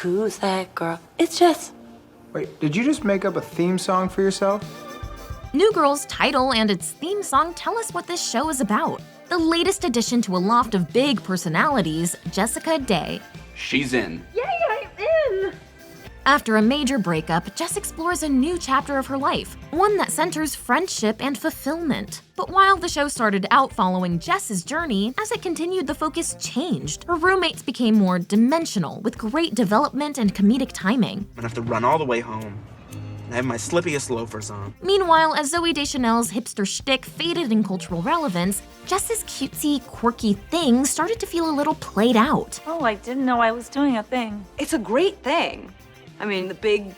Who's that girl? It's Jess. Wait, did you just make up a theme song for yourself? New Girl's title and its theme song tell us what this show is about. The latest addition to a loft of big personalities, Jessica Day. She's in. Yay, I'm in! After a major breakup, Jess explores a new chapter of her life, one that centers friendship and fulfillment. But while the show started out following Jess's journey, as it continued, the focus changed. Her roommates became more dimensional, with great development and comedic timing. I'm gonna have to run all the way home. I have my slippiest loafers on. Meanwhile, as Zooey Deschanel's hipster schtick faded in cultural relevance, Jess's cutesy, quirky thing started to feel a little played out. Oh, I didn't know I was doing a thing. It's a great thing. I mean, the big,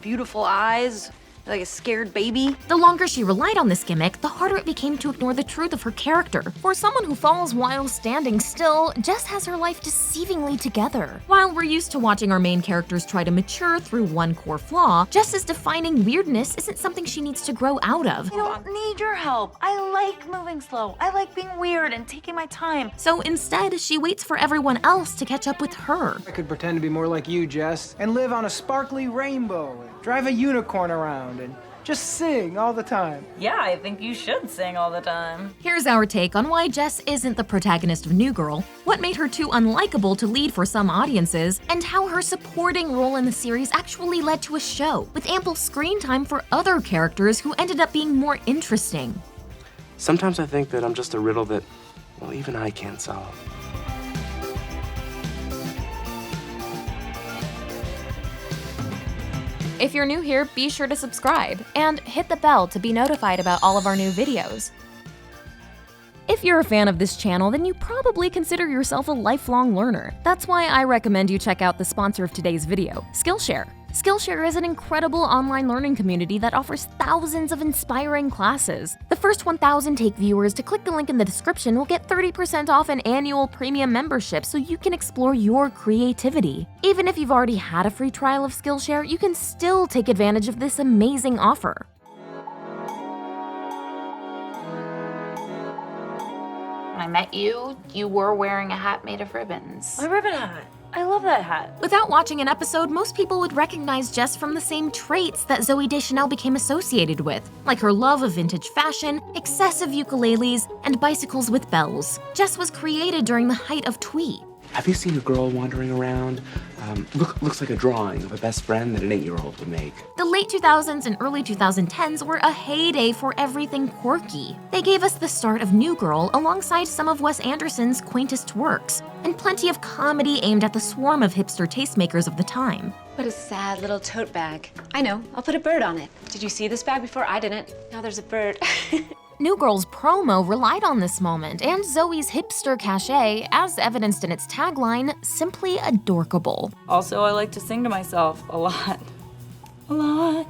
beautiful eyes, like a scared baby. The longer she relied on this gimmick, the harder it became to ignore the truth of her character. For someone who falls while standing still, Jess has her life deceivingly together. While we're used to watching our main characters try to mature through one core flaw, Jess's defining weirdness isn't something she needs to grow out of. I don't need your help. I like moving slow. I like being weird and taking my time. So instead, she waits for everyone else to catch up with her. I could pretend to be more like you, Jess, and live on a sparkly rainbow, and drive a unicorn around, and just sing all the time. Yeah, I think you should sing all the time. Here's our take on why Jess isn't the protagonist of New Girl, what made her too unlikable to lead for some audiences, and how her supporting role in the series actually led to a show, with ample screen time for other characters who ended up being more interesting. Sometimes I think that I'm just a riddle that, well, even I can't solve. If you're new here, be sure to subscribe and hit the bell to be notified about all of our new videos. If you're a fan of this channel, then you probably consider yourself a lifelong learner. That's why I recommend you check out the sponsor of today's video, Skillshare. Skillshare is an incredible online learning community that offers thousands of inspiring classes. The first 1,000 Take viewers to click the link in the description will get 30% off an annual premium membership so you can explore your creativity. Even if you've already had a free trial of Skillshare, you can still take advantage of this amazing offer. When I met you, you were wearing a hat made of ribbons. My ribbon hat. I love that hat. Without watching an episode, most people would recognize Jess from the same traits that Zooey Deschanel became associated with, like her love of vintage fashion, excessive ukuleles, and bicycles with bells. Jess was created during the height of Twee. Have you seen a girl wandering around? Looks like a drawing of a best friend that an 8-year-old would make. The late 2000s and early 2010s were a heyday for everything quirky. They gave us the start of New Girl alongside some of Wes Anderson's quaintest works, and plenty of comedy aimed at the swarm of hipster tastemakers of the time. What a sad little tote bag. I know, I'll put a bird on it. Did you see this bag before? I didn't. Now there's a bird. New Girl's promo relied on this moment, and Zoe's hipster cachet, as evidenced in its tagline, simply adorkable. Also, I like to sing to myself a lot. A lot.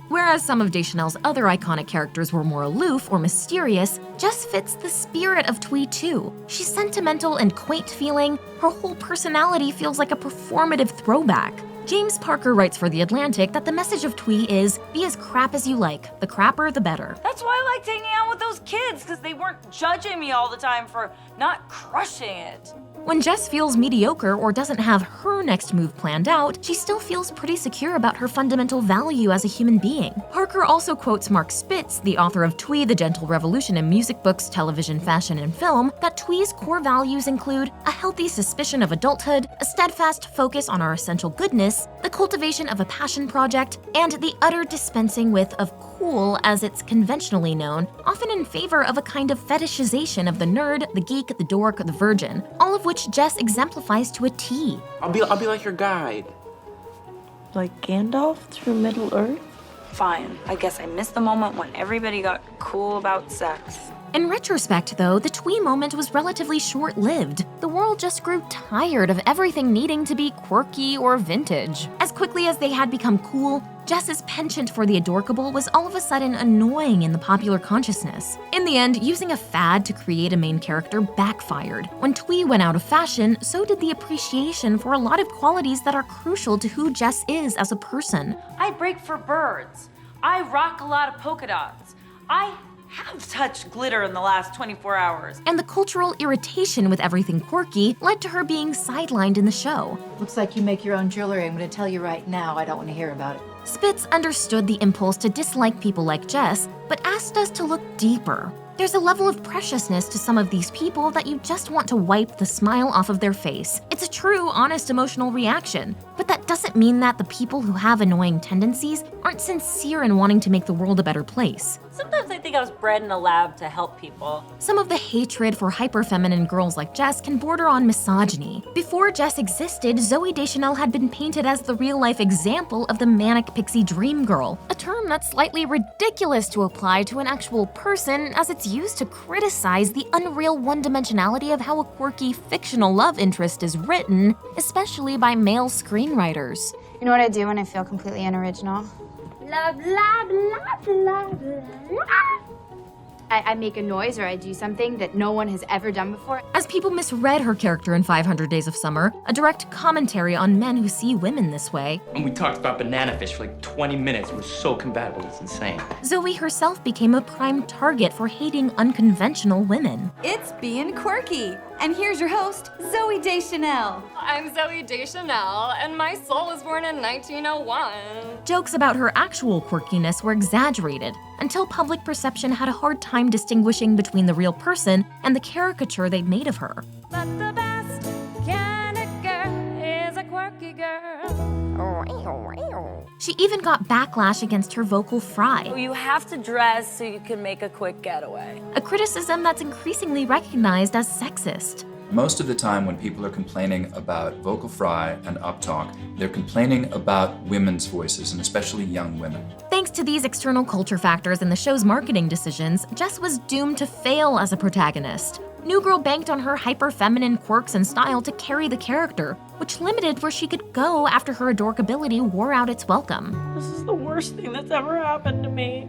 Whereas some of Deschanel's other iconic characters were more aloof or mysterious, Jess fits the spirit of Twee too. She's sentimental and quaint feeling, her whole personality feels like a performative throwback. James Parker writes for The Atlantic that the message of Twee is, be as crap as you like, the crapper the better. That's why I liked hanging out with those kids, because they weren't judging me all the time for not crushing it. When Jess feels mediocre or doesn't have her next move planned out, she still feels pretty secure about her fundamental value as a human being. Parker also quotes Mark Spitz, the author of Twee, The Gentle Revolution in music books, television, fashion, and film, that Twee's core values include a healthy suspicion of adulthood, a steadfast focus on our essential goodness, the cultivation of a passion project, and the utter dispensing with of cool as it's conventionally known, often in favor of a kind of fetishization of the nerd, the geek, the dork, the virgin, all of which Jess exemplifies to a T. I'll be like your guide. Like Gandalf through Middle-earth? Fine, I guess I missed the moment when everybody got cool about sex. In retrospect, though, the Twee moment was relatively short-lived. The world just grew tired of everything needing to be quirky or vintage. As quickly as they had become cool, Jess's penchant for the adorkable was all of a sudden annoying in the popular consciousness. In the end, using a fad to create a main character backfired. When Twee went out of fashion, so did the appreciation for a lot of qualities that are crucial to who Jess is as a person. I break for birds. I rock a lot of polka dots. I have touched glitter in the last 24 hours. And the cultural irritation with everything quirky led to her being sidelined in the show. Looks like you make your own jewelry. I'm gonna tell you right now, I don't want to hear about it. Spitz understood the impulse to dislike people like Jess, but asked us to look deeper. There's a level of preciousness to some of these people that you just want to wipe the smile off of their face. It's a true, honest emotional reaction. But that doesn't mean that the people who have annoying tendencies aren't sincere in wanting to make the world a better place. Sometimes I think I was bred in a lab to help people. Some of the hatred for hyperfeminine girls like Jess can border on misogyny. Before Jess existed, Zooey Deschanel had been painted as the real-life example of the manic pixie dream girl, a term that's slightly ridiculous to apply to an actual person as it's used to criticize the unreal one-dimensionality of how a quirky fictional love interest is written, especially by male screenwriters. You know what I do when I feel completely unoriginal? Blah, blah, blah, blah, blah. I make a noise or I do something that no one has ever done before. As people misread her character in 500 Days of Summer, a direct commentary on men who see women this way. And we talked about banana fish for like 20 minutes. We're so compatible, it's insane. Zooey herself became a prime target for hating unconventional women. It's being quirky. And here's your host, Zooey Deschanel. I'm Zooey Deschanel, and my soul was born in 1901. Jokes about her actual quirkiness were exaggerated, until public perception had a hard time distinguishing between the real person and the caricature they'd made of her. But the best kind of girl is a quirky girl. She even got backlash against her vocal fry, You have to dress so you can make a quick getaway. a criticism that's increasingly recognized as sexist. Most of the time when people are complaining about vocal fry and uptalk, they're complaining about women's voices, and especially young women. Thanks to these external culture factors and the show's marketing decisions, Jess was doomed to fail as a protagonist. New Girl banked on her hyper-feminine quirks and style to carry the character, which limited where she could go after her adorkability wore out its welcome. This is the worst thing that's ever happened to me.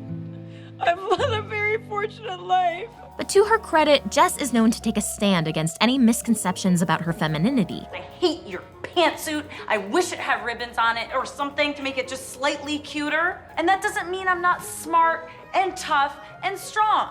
I've led a very fortunate life. But to her credit, Jess is known to take a stand against any misconceptions about her femininity. I hate your pantsuit. I wish it had ribbons on it or something to make it just slightly cuter. And that doesn't mean I'm not smart and tough and strong.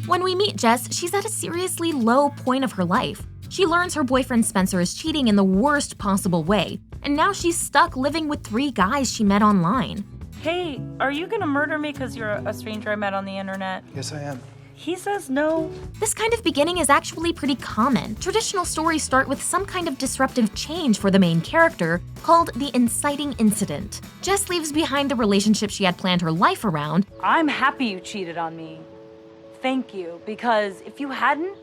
When we meet Jess, she's at a seriously low point of her life. She learns her boyfriend Spencer is cheating in the worst possible way, and now she's stuck living with 3 guys she met online. Hey, are you gonna murder me because you're a stranger I met on the internet? Yes, I am. He says no. This kind of beginning is actually pretty common. Traditional stories start with some kind of disruptive change for the main character, called the inciting incident. Jess leaves behind the relationship she had planned her life around. I'm happy you cheated on me. Thank you, because if you hadn't,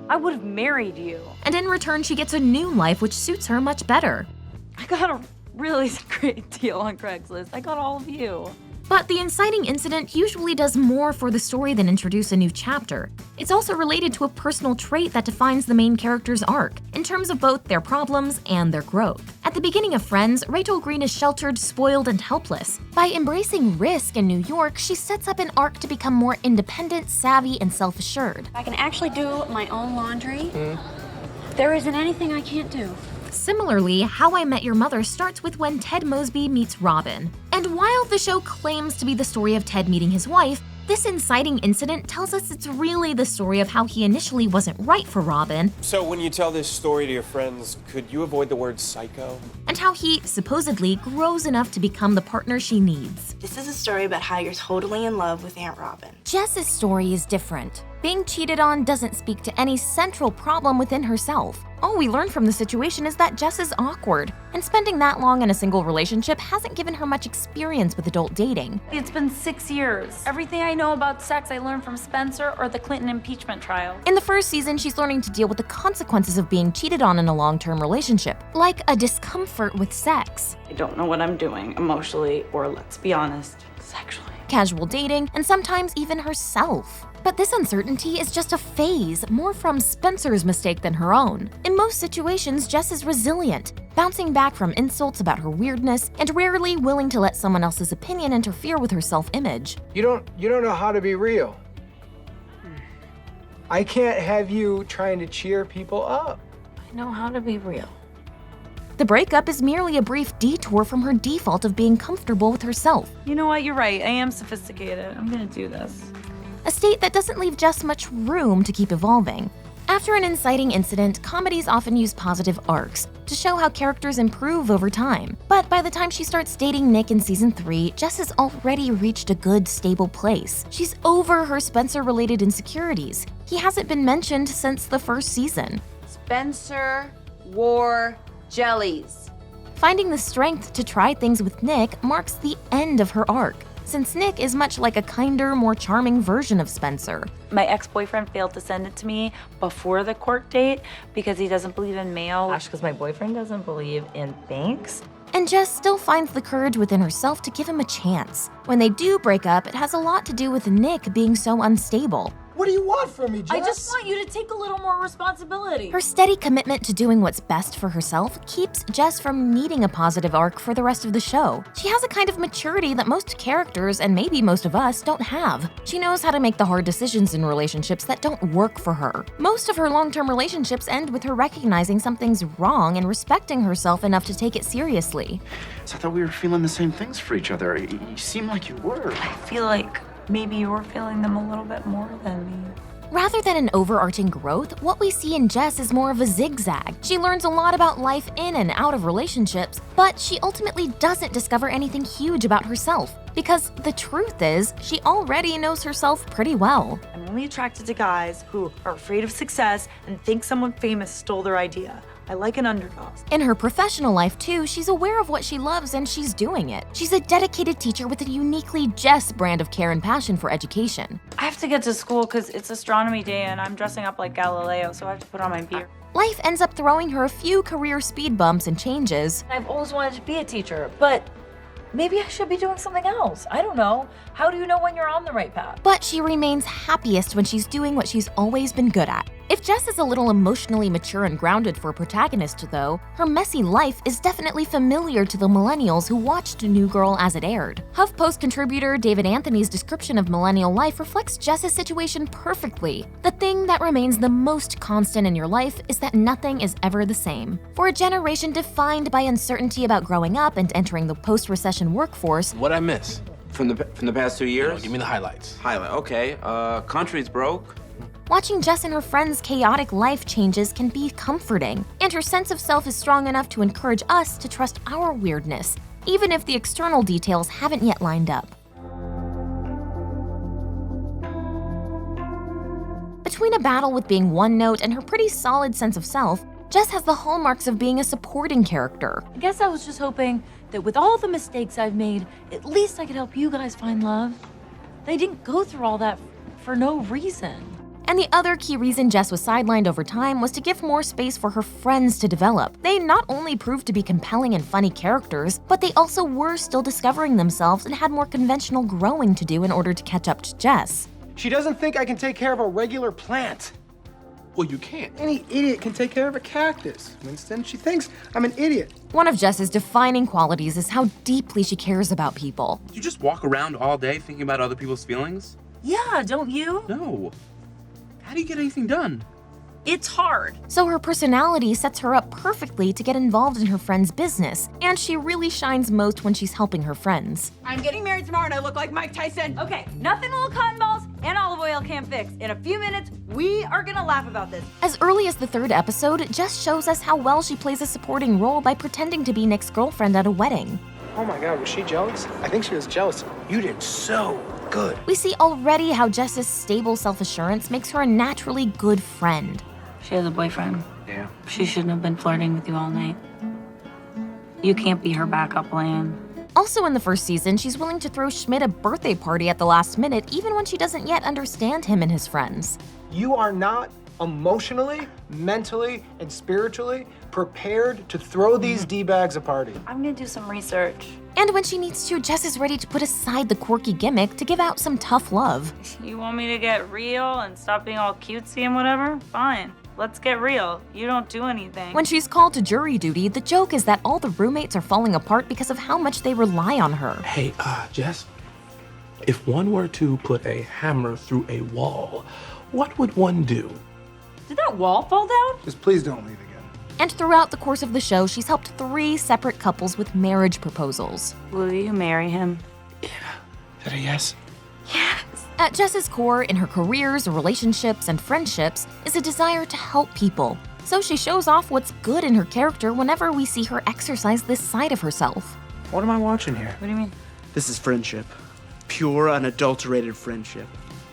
I would have married you. And in return, she gets a new life which suits her much better. I got a really great deal on Craigslist. I got all of you. But the inciting incident usually does more for the story than introduce a new chapter. It's also related to a personal trait that defines the main character's arc, in terms of both their problems and their growth. At the beginning of Friends, Rachel Green is sheltered, spoiled, and helpless. By embracing risk in New York, she sets up an arc to become more independent, savvy, and self-assured. I can actually do my own laundry. There isn't anything I can't do. Similarly, How I Met Your Mother starts with when Ted Mosby meets Robin. And while the show claims to be the story of Ted meeting his wife, this inciting incident tells us it's really the story of how he initially wasn't right for Robin. So when you tell this story to your friends, could you avoid the word psycho? And how he, supposedly, grows enough to become the partner she needs. This is a story about how you're totally in love with Aunt Robin. Jess's story is different. Being cheated on doesn't speak to any central problem within herself. All we learn from the situation is that Jess is awkward, and spending that long in a single relationship hasn't given her much experience with adult dating. It's been 6 years. Everything I know about sex I learned from Spencer or the Clinton impeachment trial. In the first season, she's learning to deal with the consequences of being cheated on in a long-term relationship, like a discomfort with sex. I don't know what I'm doing emotionally or, let's be honest, sexually. Casual dating, and sometimes even herself. But this uncertainty is just a phase, more from Spencer's mistake than her own. In most situations, Jess is resilient, bouncing back from insults about her weirdness, and rarely willing to let someone else's opinion interfere with her self-image. You don't know how to be real. I can't have you trying to cheer people up. I know how to be real. The breakup is merely a brief detour from her default of being comfortable with herself. You know what? You're right. I am sophisticated. I'm gonna do this. A state that doesn't leave Jess much room to keep evolving. After an inciting incident, comedies often use positive arcs to show how characters improve over time. But by the time she starts dating Nick in season 3, Jess has already reached a good, stable place. She's over her Spencer-related insecurities. He hasn't been mentioned since the first season. Spencer wore jellies. Finding the strength to try things with Nick marks the end of her arc, since Nick is much like a kinder, more charming version of Spencer. My ex-boyfriend failed to send it to me before the court date because he doesn't believe in mail. Because my boyfriend doesn't believe in banks. And Jess still finds the courage within herself to give him a chance. When they do break up, it has a lot to do with Nick being so unstable. What do you want from me, Jess? I just want you to take a little more responsibility. Her steady commitment to doing what's best for herself keeps Jess from needing a positive arc for the rest of the show. She has a kind of maturity that most characters, and maybe most of us, don't have. She knows how to make the hard decisions in relationships that don't work for her. Most of her long-term relationships end with her recognizing something's wrong and respecting herself enough to take it seriously. So I thought we were feeling the same things for each other. You seem like you were. I feel like maybe you're feeling them a little bit more than me. Rather than an overarching growth, what we see in Jess is more of a zigzag. She learns a lot about life in and out of relationships, but she ultimately doesn't discover anything huge about herself. Because the truth is, she already knows herself pretty well. I'm only attracted to guys who are afraid of success and think someone famous stole their idea. I like an underdog. In her professional life, too, she's aware of what she loves and she's doing it. She's a dedicated teacher with a uniquely Jess brand of care and passion for education. I have to get to school because it's astronomy day and I'm dressing up like Galileo, so I have to put on my beard. Life ends up throwing her a few career speed bumps and changes. I've always wanted to be a teacher, but maybe I should be doing something else. I don't know. How do you know when you're on the right path? But she remains happiest when she's doing what she's always been good at. If Jess is a little emotionally mature and grounded for Protagonist, though, her messy life is definitely familiar to the millennials who watched New Girl as it aired. HuffPost contributor David Anthony's description of millennial life reflects Jess's situation perfectly. The thing that remains the most constant in your life is that nothing is ever the same. For a generation defined by uncertainty about growing up and entering the post-recession workforce, What'd I miss? From the past 2 years? Give me the highlights. Okay. Country's broke. watching Jess and her friends' chaotic life changes can be comforting, and her sense of self is strong enough to encourage us to trust our weirdness, even if the external details haven't yet lined up. Between a battle with being one note and her pretty solid sense of self, Jess has the hallmarks of being a supporting character. I guess I was just hoping that with all the mistakes I've made, at least I could help you guys find love. They didn't go through all that for no reason. And the other key reason Jess was sidelined over time was to give more space for her friends to develop. They not only proved to be compelling and funny characters, but they also were still discovering themselves and had more conventional growing to do in order to catch up to Jess. She doesn't think I can take care of a regular plant. Well, you can't. Any idiot can take care of a cactus. Winston, she thinks I'm an idiot. One of Jess's defining qualities is how deeply she cares about people. You just walk around all day thinking about other people's feelings? Yeah, don't you? No. How do you get anything done? It's hard. So her personality sets her up perfectly to get involved in her friend's business, and she really shines most when she's helping her friends. I'm getting married tomorrow and I look like Mike Tyson. Okay, nothing little cotton balls and olive oil can't fix. In a few minutes, we are gonna laugh about this. As early as the third episode, Jess shows us how well she plays a supporting role by pretending to be Nick's girlfriend at a wedding. Oh my God, was she jealous? I think she was jealous. You did so good. We see already how Jess's stable self-assurance makes her a naturally good friend. She has a boyfriend. Yeah. She shouldn't have been flirting with you all night. You can't be her backup plan. Also in the first season, she's willing to throw Schmidt a birthday party at the last minute, even when she doesn't yet understand him and his friends. You are not emotionally, mentally, and spiritually prepared to throw these D-bags a party. I'm gonna do some research. And when she needs to, Jess is ready to put aside the quirky gimmick to give out some tough love. You want me to get real and stop being all cutesy and whatever? Fine. Let's get real. You don't do anything. When she's called to jury duty, the joke is that all the roommates are falling apart because of how much they rely on her. Hey, Jess, if one were to put a hammer through a wall, what would one do? Did that wall fall down? Just please don't leave again. And throughout the course of the show, she's helped 3 separate couples with marriage proposals. Will you marry him? Is that a yes? At Jess's core, in her careers, relationships, and friendships, is a desire to help people. So she shows off what's good in her character whenever we see her exercise this side of herself. What am I watching here? What do you mean? This is friendship. Pure, unadulterated friendship.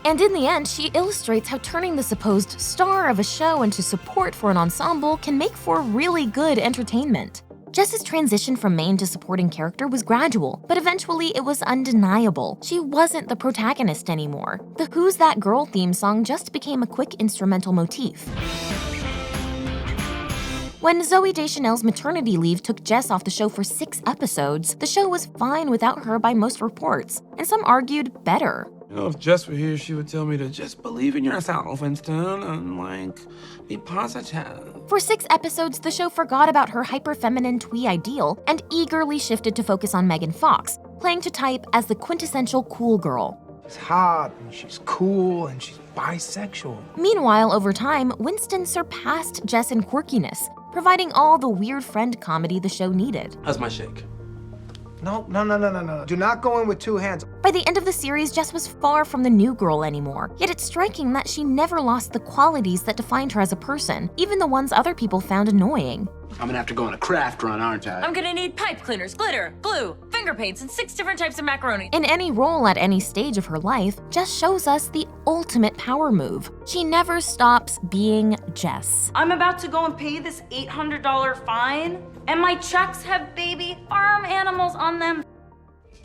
And in the end, she illustrates how turning the supposed star of a show into support for an ensemble can make for really good entertainment. Jess's transition from main to supporting character was gradual, but eventually it was undeniable. She wasn't the protagonist anymore. The Who's That Girl theme song just became a quick instrumental motif. When Zooey Deschanel's maternity leave took Jess off the show for 6 episodes, the show was fine without her by most reports, and some argued better. You know, if Jess were here, she would tell me to just believe in yourself instead and, be positive. For 6 episodes, the show forgot about her hyper-feminine Twee ideal and eagerly shifted to focus on Megan Fox, playing to type as the quintessential cool girl. She's hot, and she's cool, and she's bisexual. Meanwhile, over time, Winston surpassed Jess in quirkiness, providing all the weird friend comedy the show needed. How's my shake? No. Do not go in with 2 hands. By the end of the series, Jess was far from the new girl anymore, yet it's striking that she never lost the qualities that defined her as a person, even the ones other people found annoying. I'm gonna have to go on a craft run, aren't I? I'm gonna need pipe cleaners, glitter, glue, finger paints, and 6 different types of macaroni. In any role at any stage of her life, Jess shows us the ultimate power move. She never stops being Jess. I'm about to go and pay this $800 fine, and my checks have baby farm animals on them.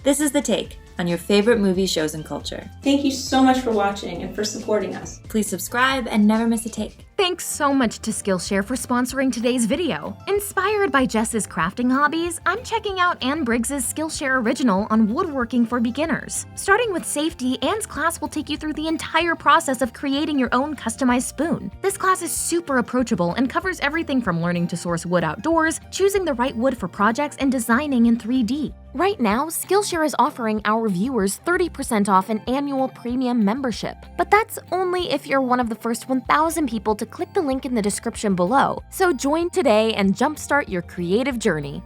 This is The Take on your favorite movies, shows, and culture. Thank you so much for watching and for supporting us. Please subscribe and never miss a take. Thanks so much to Skillshare for sponsoring today's video. Inspired by Jess's crafting hobbies, I'm checking out Anne Briggs's Skillshare original on woodworking for beginners. Starting with safety, Anne's class will take you through the entire process of creating your own customized spoon. This class is super approachable and covers everything from learning to source wood outdoors, choosing the right wood for projects, and designing in 3D. Right now, Skillshare is offering our viewers 30% off an annual premium membership. But that's only if you're one of the first 1,000 people to click the link in the description below. So join today and jumpstart your creative journey.